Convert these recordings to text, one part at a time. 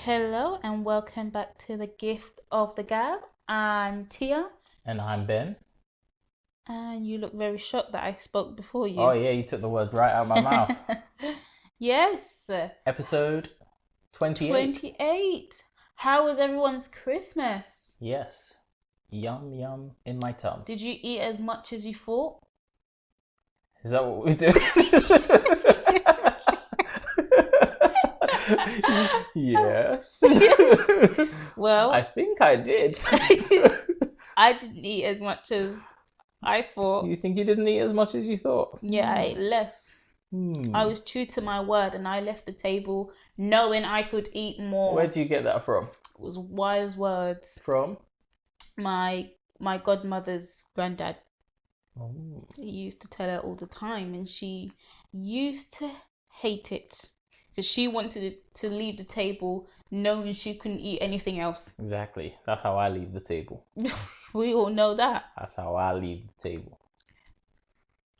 Hello and welcome back to the Gift of the Gab. I'm Tia. And I'm Ben. And you look very shocked that I spoke before you. Oh yeah, you took the word right out of my mouth. Yes. Episode 28. 28. How was everyone's Christmas? Yes. Yum yum in my tongue. Did you eat as much as you thought? Is that what we do? Yes. Well, I think I did. I didn't eat as much as I thought. You think you didn't eat as much as you thought? Yeah, I ate less. I was true to my word and I left the table knowing I could eat more. Where'd you get that from? It was wise words. From? My godmother's granddad. Oh. He used to tell her all the time, and she used to hate it because she wanted to leave the table knowing she couldn't eat anything else. Exactly. That's how I leave the table. We all know that. That's how I leave the table.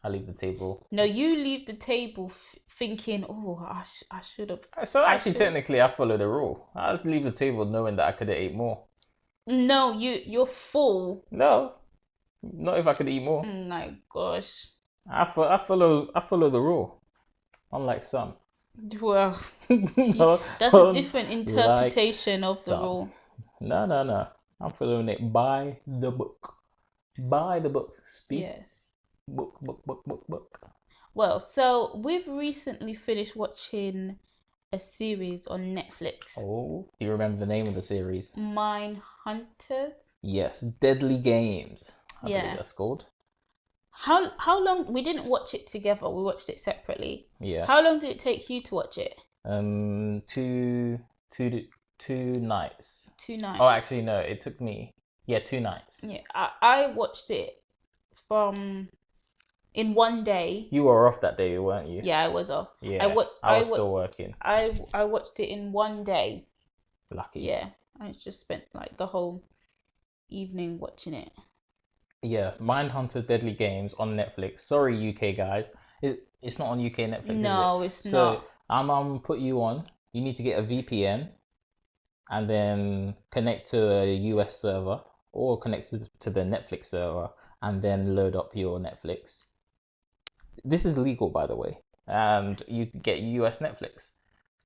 I leave the table. No, you leave the table thinking, oh, I should have. So actually, technically, I follow the rule. I just leave the table knowing that I could have ate more. No, you're full. No, not if I could eat more. Oh my gosh. I follow the rule, unlike some. Well, No, that's a different interpretation of the rule. No. I'm following it by the book. By the book. Speak. Yes. Book. Well, so we've recently finished watching a series on Netflix. Oh, do you remember the name of the series? Manhunt. Yes, Deadly Games. I believe that's called. How long? We didn't watch it together. We watched it separately. Yeah. How long did it take you to watch it? 2 nights. 2 nights. Oh, actually, no. It took me 2 nights. Yeah, I watched it in one day. You were off that day, weren't you? Yeah, I was off. Yeah, I was still working. I watched it in one day. Lucky. Yeah, I just spent like the whole evening watching it. Yeah, Mindhunter Deadly Games on Netflix. Sorry, UK guys. It's not on UK Netflix, No, is it? it's so, not. I'm put you on. You need to get a VPN and then connect to a US server or connect to the Netflix server and then load up your Netflix. This is legal, by the way. And you get US Netflix.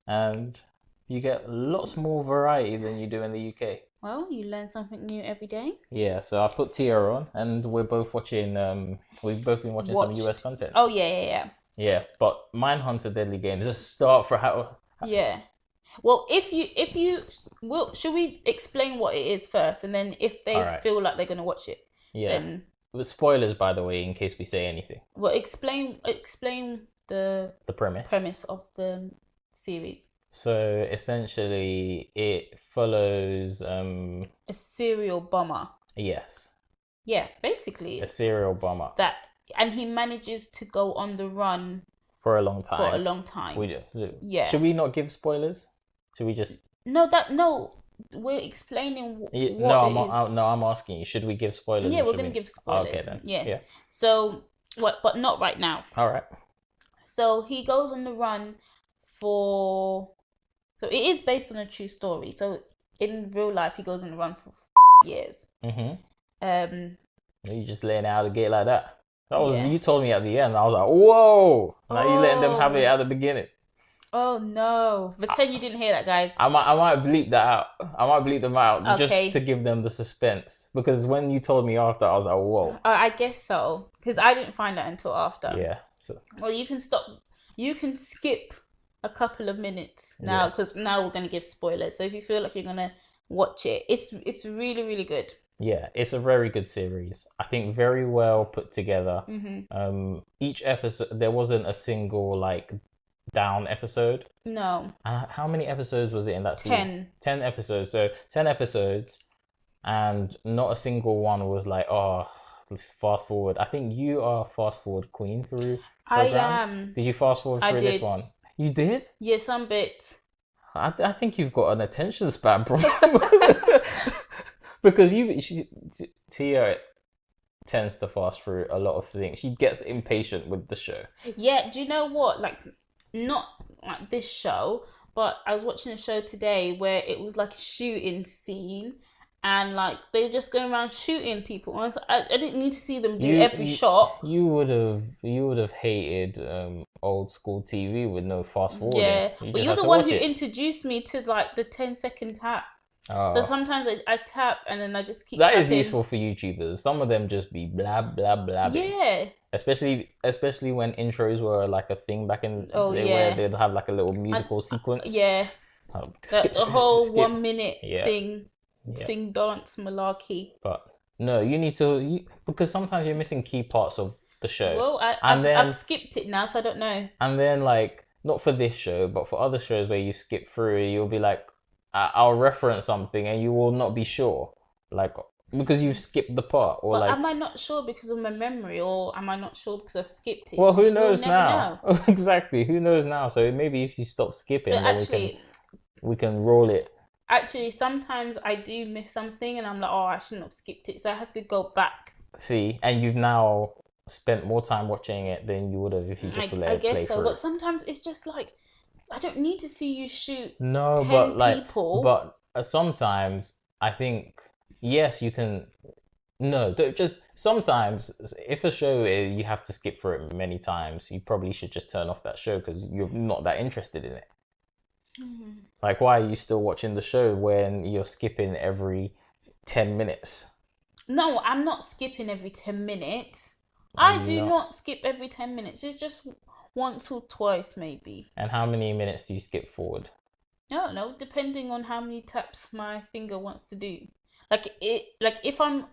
And you get lots more variety than you do in the UK. Well, you learn something new every day. Yeah, so I put Tia on, and we're both watching. We've both been watching some US content. Oh yeah. Yeah, but Mindhunter Deadly Game is a start for how. Yeah. Well, if you should we explain what it is first, and then if they feel like they're gonna watch it, then with spoilers, by the way, in case we say anything. Well, explain the premise of the series. So essentially, it follows a serial bomber. Yes. Yeah, basically a serial bomber. And he manages to go on the run for a long time. We do. Yes. Should we not give spoilers? Should we just? No. We're explaining what it is. I'm asking you. Should we give spoilers? Yeah, we're gonna give spoilers. Okay then. Yeah. So what? But not right now. All right. So he goes on the run for. So it is based on a true story. So in real life, he goes on the run for years. You just letting it out of the gate like that. That was you told me at the end. I was like, whoa! Now you letting them have it at the beginning. Oh no! Pretend you didn't hear that, guys. I might bleep that out. I might bleep them out just to give them the suspense. Because when you told me after, I was like, whoa. I guess so. Because I didn't find that until after. Yeah. So. Well, you can stop. You can skip a couple of minutes now because now we're gonna give spoilers. So if you feel like you're gonna watch it, it's really, really good. Yeah, it's a very good series. I think very well put together. Each episode, there wasn't a single down episode. No. How many episodes was it in that season? 10 episodes. So 10 episodes, and not a single one was like, oh, let's fast forward. I think you are a fast forward queen through programs. I am. Did you fast forward through this one? You did? Yeah, some bits. I think you've got an attention span problem. Because Tia tends to fast through a lot of things. She gets impatient with the show. Yeah, do you know what? Like, not like this show, but I was watching a show today where it was like a shooting scene, and like they were just going around shooting people. And I didn't need to see them do every shot. You would have hated old school TV with no fast forwarding. Yeah, You but just you're had the to one watch who it. introduced me to like the 10-second tap. Oh. So sometimes I tap and then I just keep That tapping. is useful for YouTubers. Some of them just be blah blah blah. Yeah. Especially when intros were like a thing back in Oh, the day, yeah. where they'd have like a little musical sequence. Yeah. The whole 1 minute thing, sing, dance, malarkey. But no, you need to, because sometimes you're missing key parts of the show. Well, I've skipped it now, so I don't know. And then like, not for this show, but for other shows where you skip through, you'll be like, I'll reference something and you will not be sure. Like, because you've skipped the part, or but like, am I not sure because of my memory, or am I not sure because I've skipped it? well, who So knows we'll never now? know. Exactly, who knows now? So maybe if you stop skipping, But then actually, we can roll it. Actually, sometimes I do miss something, and I'm like, oh, I shouldn't have skipped it, so I have to go back. See, and you've now spent more time watching it than you would have if you just let it play guess so, through. but sometimes it's just like, I don't need to see you shoot 10 people. But sometimes I think, yes, you can. No, just sometimes if a show you have to skip through it many times, you probably should just turn off that show because you're not that interested in it. Mm-hmm. Like, why are you still watching the show when you're skipping every 10 minutes? No, I'm not skipping every 10 minutes. I do not skip every 10 minutes. It's just once or twice, maybe. And how many minutes do you skip forward? I don't know, depending on how many taps my finger wants to do. Like if I'm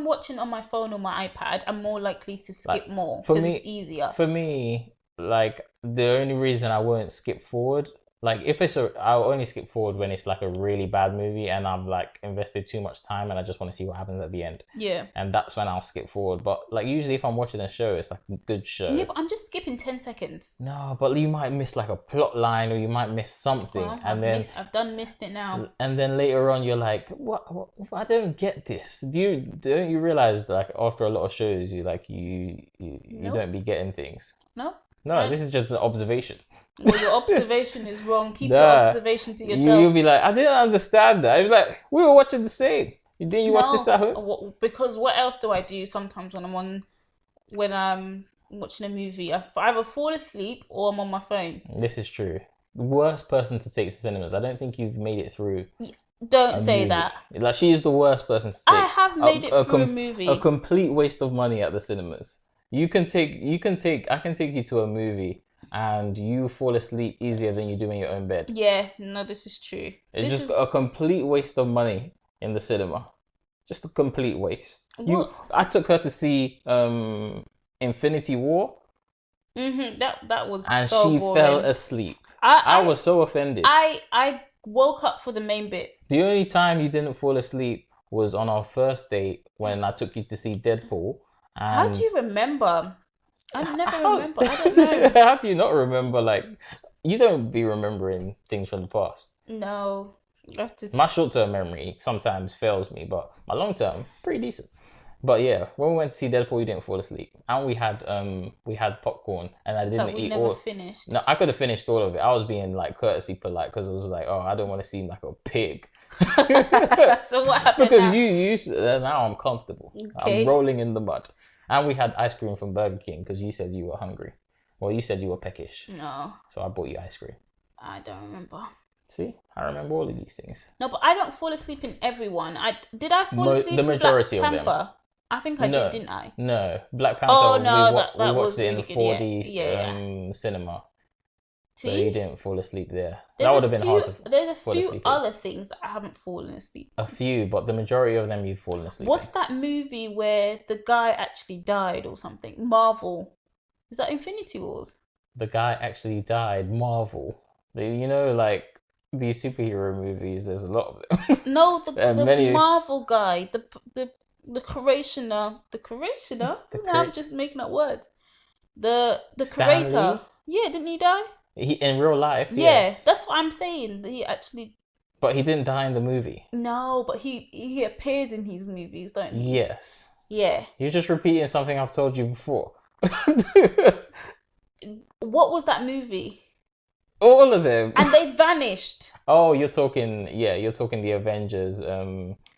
watching on my phone or my iPad, I'm more likely to skip more because it's easier. For me, like, the only reason I won't skip forward, like, I'll only skip forward when it's like a really bad movie and I've like invested too much time and I just want to see what happens at the end. Yeah. And that's when I'll skip forward. But like, usually if I'm watching a show, it's like a good show. Yeah, but I'm just skipping 10 seconds. No, but you might miss like a plot line, or you might miss something. Well, I've missed it now. And then later on you're like, what I don't get this. Don't you realize, like, after a lot of shows you don't be getting things? No, this is just an observation. Well, your observation is wrong. Keep your observation to yourself. You'll be like, I didn't understand that. You'll be like, we were watching the same. Didn't you watch this at home? Because what else do I do sometimes when I'm watching a movie? I either fall asleep or I'm on my phone. This is true. The worst person to take to cinemas. I don't think you've made it through. Don't say movie. That. Like, she is the worst person to take. I have made it through a movie. A complete waste of money at the cinemas. I can take you to a movie and you fall asleep easier than you do in your own bed. Yeah, no, this is true. It's a complete waste of money in the cinema. Just a complete waste. I took her to see Infinity War. Mm-hmm. That was and so she boring. fell asleep. I was so offended. I woke up for the main bit. The only time you didn't fall asleep was on our first date when I took you to see Deadpool. How do you remember? I never remember. I don't know. How do you not remember? Like, you don't be remembering things from the past. No. My short-term memory sometimes fails me, but my long-term, pretty decent. But yeah, when we went to see Deadpool, you didn't fall asleep. And we had popcorn, and I didn't eat all. Finished. No, I could have finished all of it. I was being like courtesy polite because it was like, oh, I don't want to seem like a pig. So what happened? Because now I'm comfortable. Okay. I'm rolling in the mud. And we had ice cream from Burger King because you said you were hungry. Well, you said you were peckish. No. So I bought you ice cream. I don't remember. See, I remember all of these things. No, but I don't fall asleep in everyone. Did I fall asleep the majority in Black of Panther? them. I think I did, didn't I? No, Black Panther. Oh no, we that watched was it really in 4D yeah. Cinema. See? So you didn't fall asleep there. That would have been hard to fall asleep. There's a few other things that I haven't fallen asleep. A few, but the majority of them you've fallen asleep. What's that movie where the guy actually died or something? Marvel. Is that Infinity Wars? The guy actually died. Marvel. Like these superhero movies, there's a lot of them. No, the Marvel guy, the creationer. I'm just making up words. The creator. Yeah, didn't he die? In real life, yes. That's what I'm saying. He actually. But he didn't die in the movie. No, but he appears in his movies, don't he? Yes. Yeah. You're just repeating something I've told you before. What was that movie? All of them. And they vanished. Oh, you're talking the Avengers.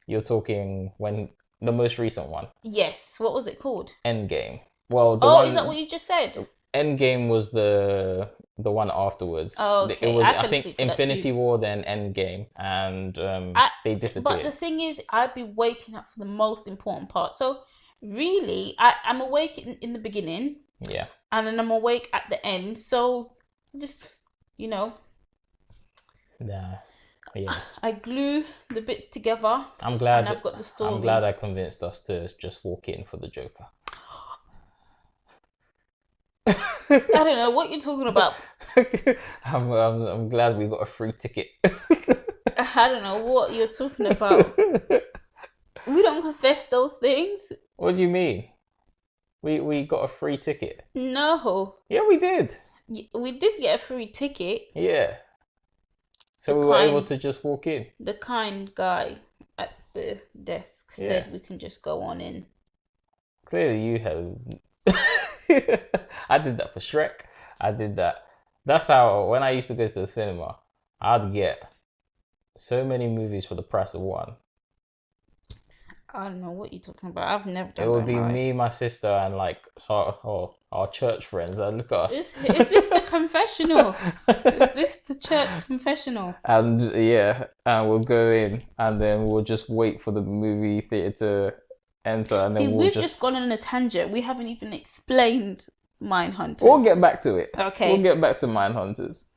You're talking when the most recent one. Yes. What was it called? Endgame. Well, the one. Is that what you just said? Endgame was the one afterwards. Oh, okay. It was, I I think, Infinity War, then Endgame, and they disappeared. But the thing is, I'd be waking up for the most important part. So really, I'm awake in the beginning. Yeah. And then I'm awake at the end. So just, Nah. Yeah. I glue the bits together. I'm glad. And I've got the story. I'm glad I convinced us to just walk in for the Joker. I don't know what you're talking about. I'm glad we got a free ticket. I don't know what you're talking about. We don't confess those things. What do you mean? We got a free ticket. No. Yeah, we did. We did get a free ticket. Yeah. So we were able to just walk in. The kind guy at the desk said we can just go on in. Clearly you have... I did that for Shrek. I did that. That's how, when I used to go to the cinema, I'd get so many movies for the price of one. I don't know what you're talking about. I've never done that. It would be me, my sister, and like our church friends. I'd look at us. Is this the confessional? Is this the church confessional? And and we'll go in, and then we'll just wait for the movie theater to enter, and then we've just gone on a tangent. We haven't even explained Mindhunters. We'll get back to it. Okay. We'll get back to Mindhunters.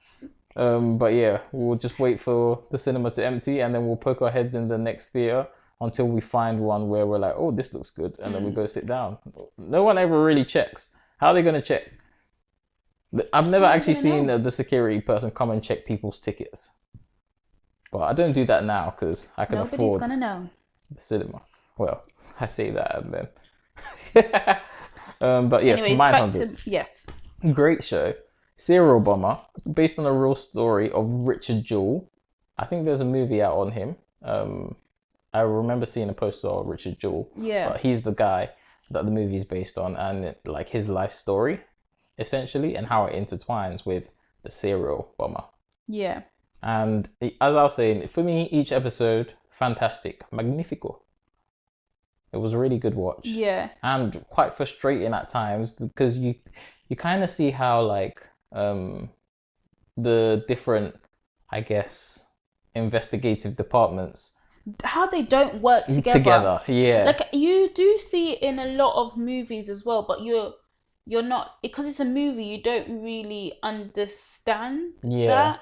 But yeah, we'll just wait for the cinema to empty, and then we'll poke our heads in the next theater until we find one where we're like, oh, this looks good, and then we go sit down. No one ever really checks. How are they going to check? I've never actually seen the security person come and check people's tickets. But I don't do that now because I can afford gonna know. The cinema. Well, I say that and then. But yes, Mindhunters. Yes. Great show. Serial bomber, based on a real story of Richard Jewell. I think there's a movie out on him. I remember seeing a poster of Richard Jewell. Yeah. But he's the guy that the movie is based on, and like his life story, essentially, and how it intertwines with the serial bomber. Yeah. And as I was saying, for me, each episode, fantastic, magnifico. It was a really good watch. Yeah. And quite frustrating at times because you kind of see how like the different, I guess, investigative departments, how they don't work together. Yeah. Like you do see it in a lot of movies as well, but you're not, because it's a movie, you don't really understand that.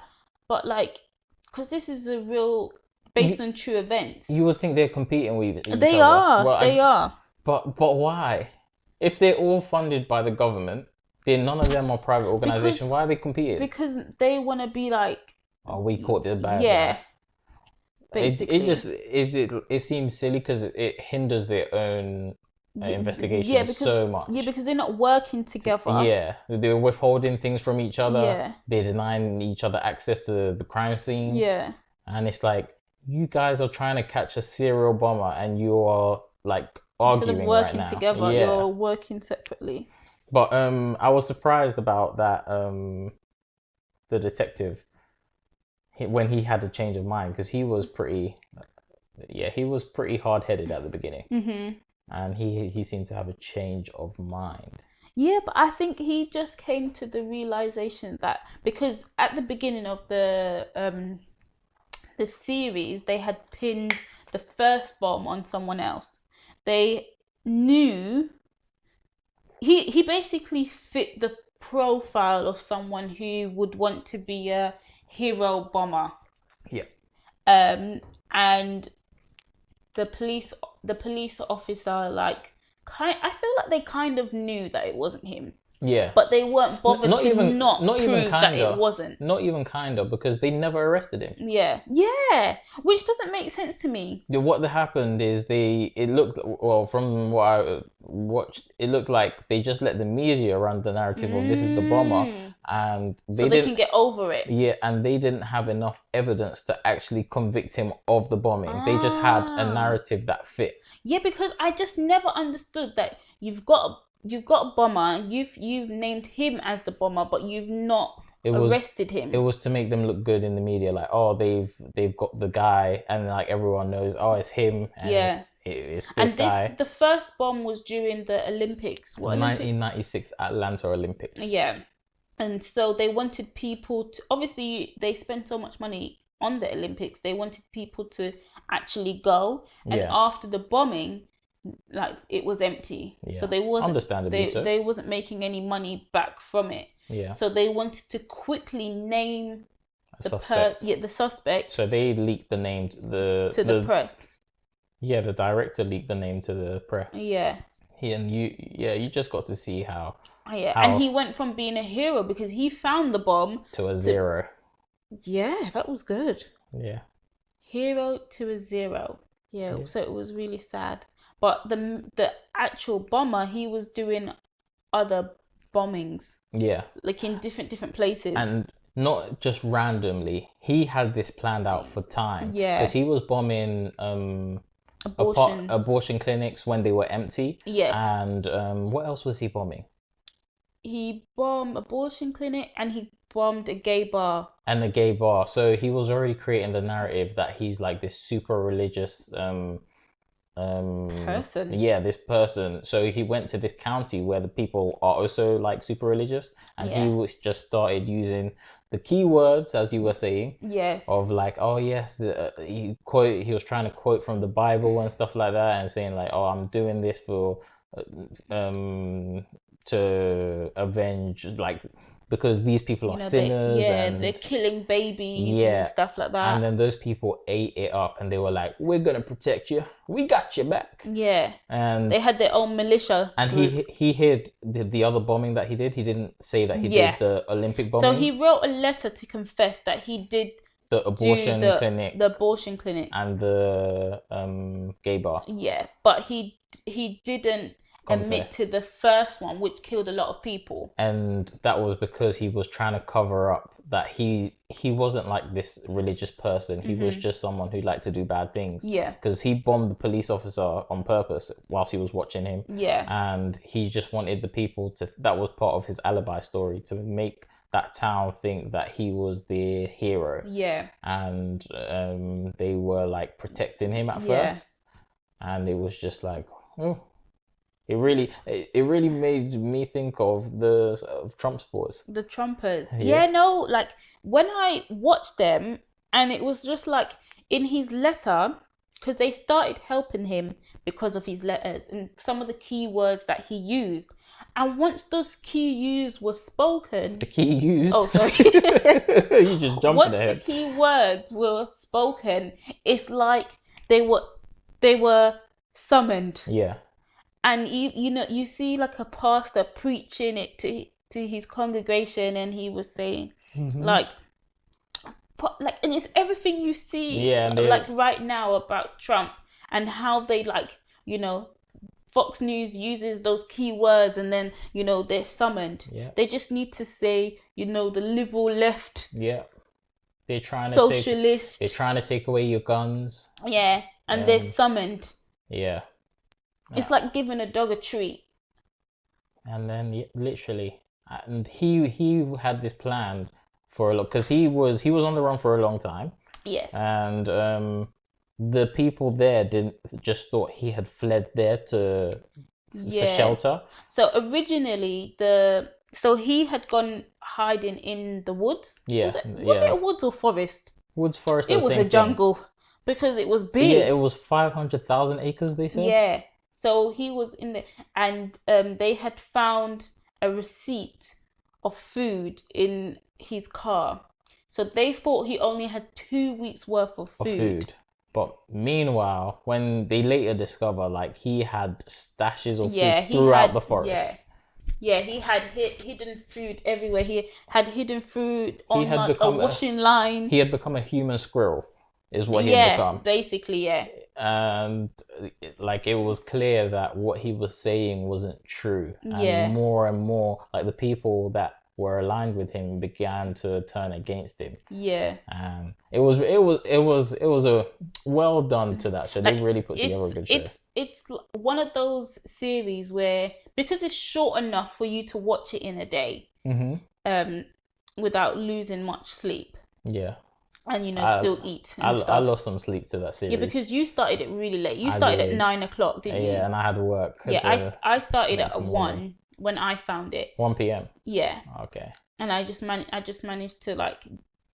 But like, because this is a real based on true events. You would think they're competing with each other. They are. But why? If they're all funded by the government, then none of them are private organizations. Why are they competing? Because they want to be like, oh, we caught the bad guy. Basically. It seems silly because it hinders their own investigation so much. Yeah, because they're not working together. Yeah, they're withholding things from each other. Yeah. They're denying each other access to the crime scene. Yeah. And it's like, you guys are trying to catch a serial bomber and you are like arguing right now. Instead of working together, you're working separately. But I was surprised about that, the detective, when he had a change of mind, because he was pretty hard-headed at the beginning. Mm-hmm. And he seemed to have a change of mind. Yeah, but I think he just came to the realization that, because at the beginning of the series, they had pinned the first bomb on someone else. They knew he basically fit the profile of someone who would want to be a hero bomber. Yeah. And the police officer, like, I feel like they kind of knew that it wasn't him. Yeah. But they weren't bothered to prove that it wasn't. Not even kind of, because they never arrested him. Yeah. Yeah. Which doesn't make sense to me. What happened is from what I watched, it looked like they just let the media run the narrative of this is the bomber, and they can get over it. Yeah, and they didn't have enough evidence to actually convict him of the bombing. They just had a narrative that fit. Yeah, because I just never understood that you've got a bomber, you've named him as the bomber, but you've not arrested him. It was to make them look good in the media, like, oh, they've got the guy, and like everyone knows, oh, it's him, and it's this guy. The first bomb was during the Olympics. What Olympics? 1996 Atlanta Olympics. Yeah, and so they wanted people to. Obviously, they spent so much money on the Olympics. They wanted people to actually go, and after the bombing, like it was empty. Yeah. So they wasn't understandably they wasn't making any money back from it. Yeah. So they wanted to quickly name the suspect. So they leaked the name to the press. Yeah, the director leaked the name to the press. Yeah. You just got to see how. Yeah, and he went from being a hero because he found the bomb to a zero. Yeah, that was good. Yeah. Hero to a zero. Yeah, so it was really sad. But the actual bomber, he was doing other bombings. Yeah. Like in different places. And not just randomly. He had this planned out for time. Yeah. Because he was bombing abortion clinics when they were empty. Yes. And what else was he bombing? He bombed abortion clinic and he bombed a gay bar. And the gay bar. So he was already creating the narrative that he's like this super religious person. Yeah, this person. So he went to this county where the people are also like super religious, and he was just started using the keywords, as you were saying. Yes. Of like, oh yes, he was trying to quote from the Bible and stuff like that, and saying like, oh, I'm doing this for to avenge, like, because these people are sinners, and they're killing babies and stuff like that. And then those people ate it up, and they were like, "We're gonna protect you. We got your back." Yeah, and they had their own militia. And he hid the other bombing that he did. He didn't say that he did the Olympic bombing. So he wrote a letter to confess that he did the abortion clinic, the abortion clinic, and the gay bar. Yeah, but he didn't admit to the first one, which killed a lot of people. And that was because he was trying to cover up that he wasn't like this religious person. He was just someone who liked to do bad things. Yeah. Because he bombed the police officer on purpose whilst he was watching him. Yeah. And he just wanted the people to, that was part of his alibi story, to make that town think that he was the hero. Yeah. And they were like protecting him at first. And it was just like, oh. It really made me think of Trump supporters. The Trumpers. Yeah, no, like when I watched them, and it was just like in his letter, because they started helping him because of his letters and some of the key words that he used. And once those key words were spoken... The key used? Oh, sorry. You just jumped Once ahead. the key words were spoken, it's like they were summoned. Yeah. And you see like a pastor preaching it to his congregation, and he was saying like, and it's everything you see like right now about Trump and how they like, Fox News uses those keywords, and then they're summoned. Yeah. They just need to say the liberal left. Yeah. They're trying socialist. They're trying to take away your guns. Yeah, and they're summoned. Yeah. It's like giving a dog a treat. And then literally, and he had this plan for a lot, because he was on the run for a long time. Yes. And the people there thought he had fled there for shelter. So originally he had gone hiding in the woods. Yeah. Was it a woods or forest? Woods, forest. It was a jungle because it was big. Yeah, it was 500,000 acres. They said. Yeah. So he was in there, and they had found a receipt of food in his car. So they thought he only had 2 weeks worth of food. But meanwhile, when they later discover, like, he had stashes of food throughout the forest. Yeah, he had hidden food everywhere. He had hidden food on a washing line. He had become a human squirrel, is what he had become. Basically, yeah. And it was clear that what he was saying wasn't true. And more and more, like, the people that were aligned with him began to turn against him. Yeah. And it was a well done to that show. They really put together a good show. It's one of those series where, because it's short enough for you to watch it in a day, without losing much sleep, Yeah. and I still eat I, and I stuff. lost some sleep to that series. Yeah, because you started it really late. You I started at did. 9 o'clock, didn't you? Yeah, and I had work. Yeah, I started next at morning. 1 when I found it. 1 p.m. Yeah, Okay. and I just managed to like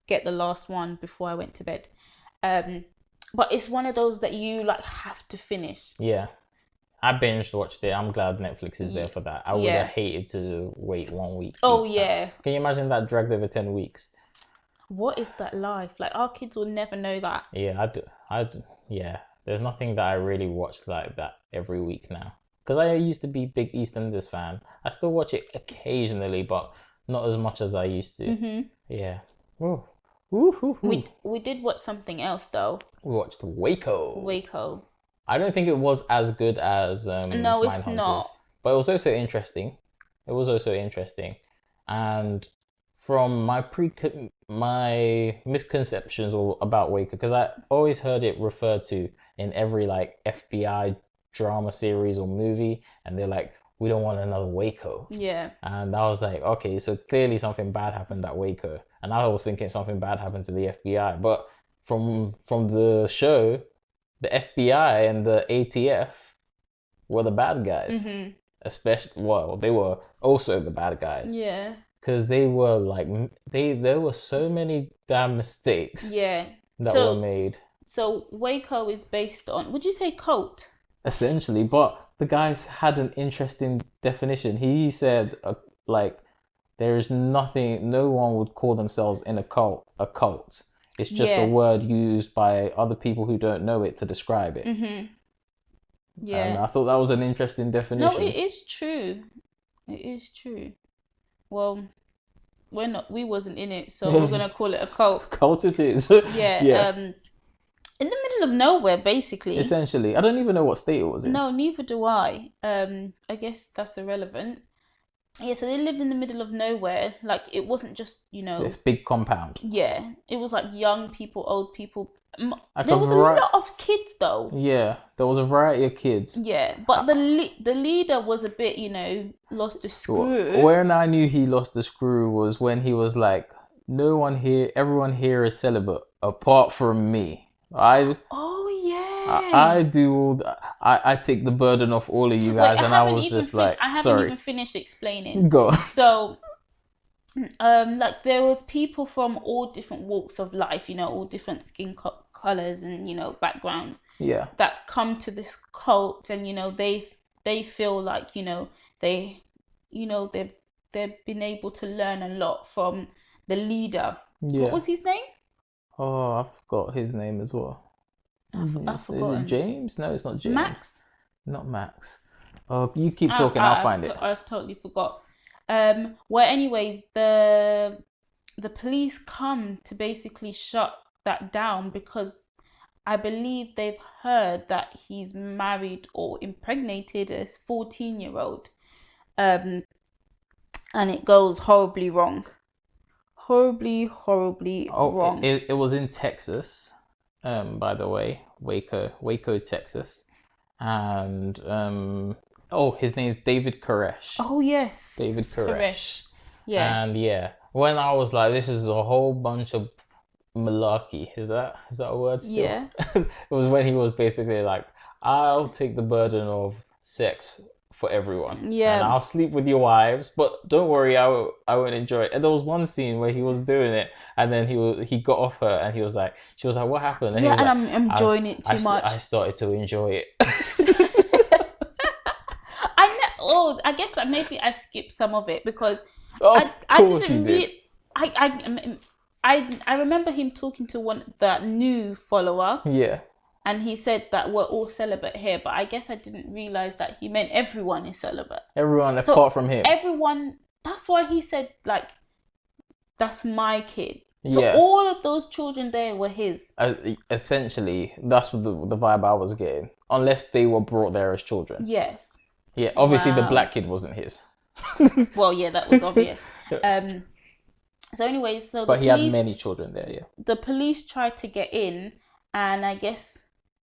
get the last one before I went to bed. But it's one of those that you like have to finish. Yeah. I binged watched it. I'm glad Netflix is there for that. I would have hated to wait 1 week. Oh each yeah. time. Can you imagine that dragged over 10 weeks? What is that life? Like our kids will never know that. Yeah, I do. Yeah. There's nothing that I really watched like that every week now. Because I used to be big EastEnders fan. I still watch it occasionally, but not as much as I used to. Mm-hmm. Yeah. Ooh. Ooh. We did watch something else though. We watched Waco. Waco. I don't think it was as good as No, it's Mindhunters, not. but it was also interesting. It was also interesting, and from my misconceptions about Waco, because I always heard it referred to in every like FBI drama series or movie, and they're like, we don't want another Waco. Yeah. And I was like, okay, so clearly something bad happened at Waco, and I was thinking something bad happened to the FBI, but from the show, the FBI and the ATF were the bad guys. Mm-hmm. Especially, well, they were also the bad guys. Yeah. Because they were like, there were so many damn mistakes Yeah. that were made. So Waco is based on, would you say cult? Essentially, but the guys had an interesting definition. He said, like, there is nothing, no one would call themselves in a cult. It's just a word used by other people who don't know it to describe it. Mm-hmm. Yeah. And I thought that was an interesting definition. No, it is true. It is true. Well, we wasn't in it, so we're gonna call it a cult. Cult it is. Yeah. In the middle of nowhere, basically. Essentially. I don't even know what state it was in. No, neither do I. I guess that's irrelevant. Yeah, so they lived in the middle of nowhere. Like, it wasn't just, This big compound. Yeah, it was like young people, old people. Like there was a lot of kids, though. Yeah, there was a variety of kids. Yeah, but the leader was a bit, lost the screw. When I knew he lost the screw was when he was like, everyone here is celibate, apart from me. Oh, yeah. I do all I take the burden off all of you guys, and I was just like, I haven't even finished explaining. Go. So, like there was people from all different walks of life, all different skin colors and backgrounds. Yeah. That come to this cult, and they feel like they've been able to learn a lot from the leader. Yeah. What was his name? Oh, I forgot his name as well. I forgot. Is it James? No, it's not James. Max? Not Max. Oh, you keep talking. I'll find it. I've totally forgot. Well, anyways, the police come to basically shut that down because I believe they've heard that he's married or impregnated a 14-year-old. And it goes horribly wrong. Horribly wrong. It was in Texas, by the way, Waco, Texas, and his name's David Koresh. Oh yes, David Koresh. Yeah. And when I was like, this is a whole bunch of malarkey. Is that a word still? Yeah. It was when he was basically like, I'll take the burden of sex for everyone. Yeah. And I'll sleep with your wives, but don't worry, I won't enjoy it. And there was one scene where he was doing it, and then he got off her, and she was like, what happened? And I'm enjoying it too much. I started to enjoy it. I guess maybe I skipped some of it because I didn't really. I remember him talking to that new follower. Yeah. And he said that we're all celibate here, but I guess I didn't realize that he meant everyone is celibate. Everyone apart from him. Everyone. That's why he said like, "That's my kid." So all of those children there were his. Essentially, that's what the vibe I was getting. Unless they were brought there as children. Yes. Yeah. Obviously, the black kid wasn't his. Well, yeah, that was obvious. So, anyways, but he had many children there. Yeah. The police tried to get in, and I guess.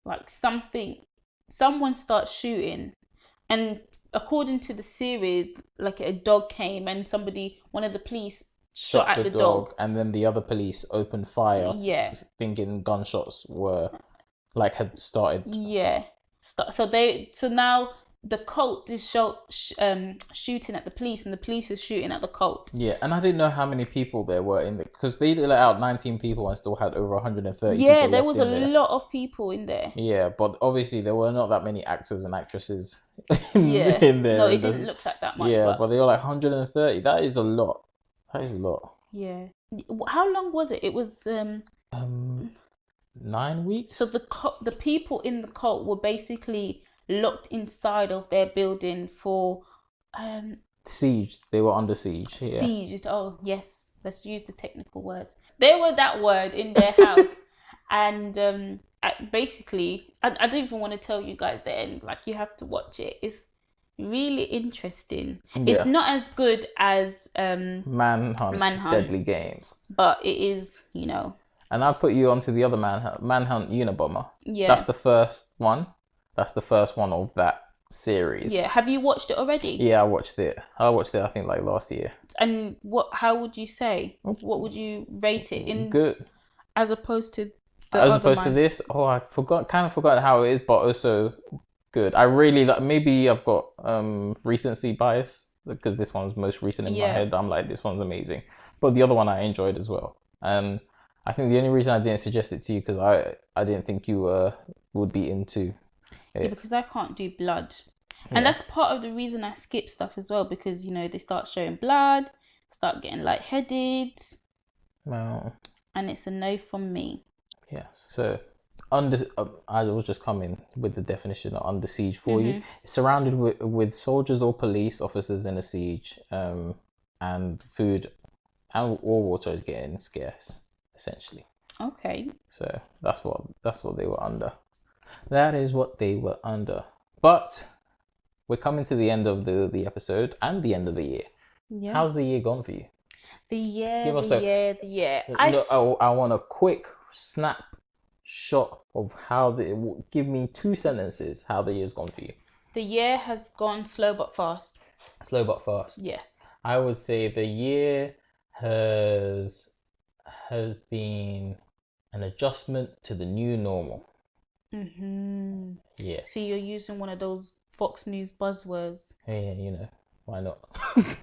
Like someone starts shooting, and according to the series, like a dog came and one of the police shot at the dog. and then the other police opened fire, Yeah. thinking gunshots were like had started. Yeah. So now the cult is shooting at the police, and the police is shooting at the cult. Yeah, and I didn't know how many people there were in there, because they let out 19 people and still had over 130 Yeah, people there left was in a there. lot of people in there. Yeah, but obviously there were not that many actors and actresses Yeah. in there. No, it didn't look like that much. Yeah, but they were like 130. That is a lot. That is a lot. Yeah. How long was it? It was 9 weeks. So the people in the cult were basically locked inside of their building for siege. They were under siege. Yeah. Siege. Oh yes, let's use the technical words. They were that word in their house, and basically, I don't even want to tell you guys the end. Like, you have to watch it. It's really interesting. Yeah. It's not as good as Manhunt, Deadly Games, but it is, And I put you onto the other Manhunt Unabomber. Yeah. That's the first one. That's the first one of that series. Yeah. Have you watched it already? Yeah, I watched it. I think like last year. And how would you say? What would you rate it in? Good. As opposed to this, I kind of forgot how it is, but also good. I really like. Maybe I've got recency bias, because this one's most recent in my head. I'm like, this one's amazing, but the other one I enjoyed as well. And I think the only reason I didn't suggest it to you, because I didn't think you would be into it. Yeah, because I can't do blood, and that's part of the reason I skip stuff as well, because they start showing blood, start getting lightheaded. Well, and it's a no from me. Yeah. So I was just coming with the definition of under siege for you. It's surrounded with soldiers or police officers in a siege, and food or water is getting scarce, essentially. Okay. So that's what they were under. That is what they were under. But we're coming to the end of the episode and the end of the year. Yes. How's the year gone for you? The year. I want a quick snapshot of give me 2 sentences how the year's gone for you. The year has gone slow but fast. Slow but fast. Yes. I would say the year has been an adjustment to the new normal. Yeah. So you're using one of those Fox News buzzwords. Yeah, why not?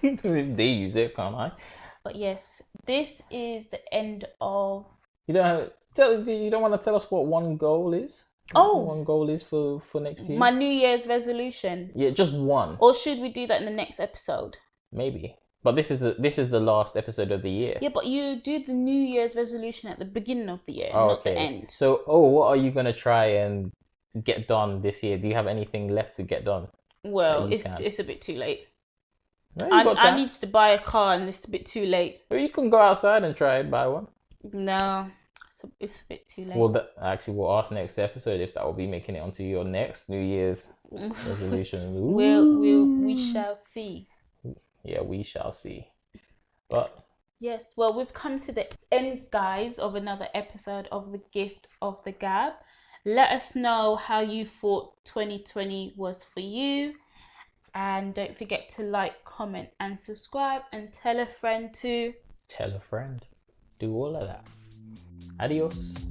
They use it, can't I? But yes, this is the end of. You don't want to tell us what one goal is? One goal is for next year. My New Year's resolution. Yeah, just one. Or should we do that in the next episode? Maybe. But this is the last episode of the year. Yeah, but you do the New Year's resolution at the beginning of the year, not the end. So, what are you gonna try and get done this year? Do you have anything left to get done? Well, it's a bit too late. No, I need to buy a car, and it's a bit too late. Well, you can go outside and try and buy one. No, it's a bit too late. Well, we'll ask next episode if that will be making it onto your next New Year's resolution. We shall see. Yeah, we shall see. But yes, well, we've come to the end, guys, of another episode of The Gift of the Gab. Let us know how you thought 2020 was for you. And don't forget to like, comment, and subscribe. And tell a friend to... Tell a friend. Do all of that. Adios.